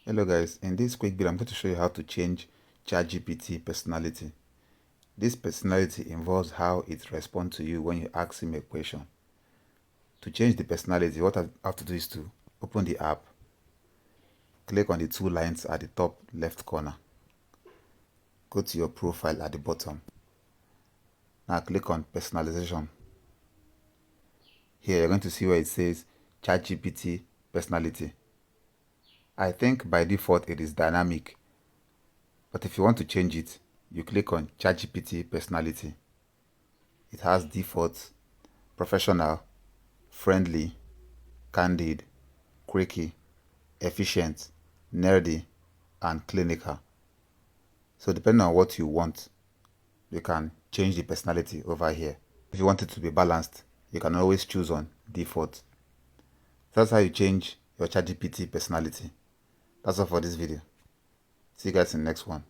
Hello guys, in this quick video I'm going to show you how to change ChatGPT personality. This personality involves how it responds to you when you ask him a question. To change the personality, what I have to do is to open the app, click on the two lines at the top left corner, go to your profile at the bottom. Now click on personalization. Here you're going to see where it says ChatGPT personality. I think by default it is dynamic, but if you want to change it, you click on ChatGPT personality. It has defaults: professional, friendly, candid, quirky, efficient, nerdy, and clinical. So depending on what you want, you can change the personality over here. If you want it to be balanced, you can always choose on default. That's how you change your ChatGPT personality. That's all for this video. See you guys in the next one.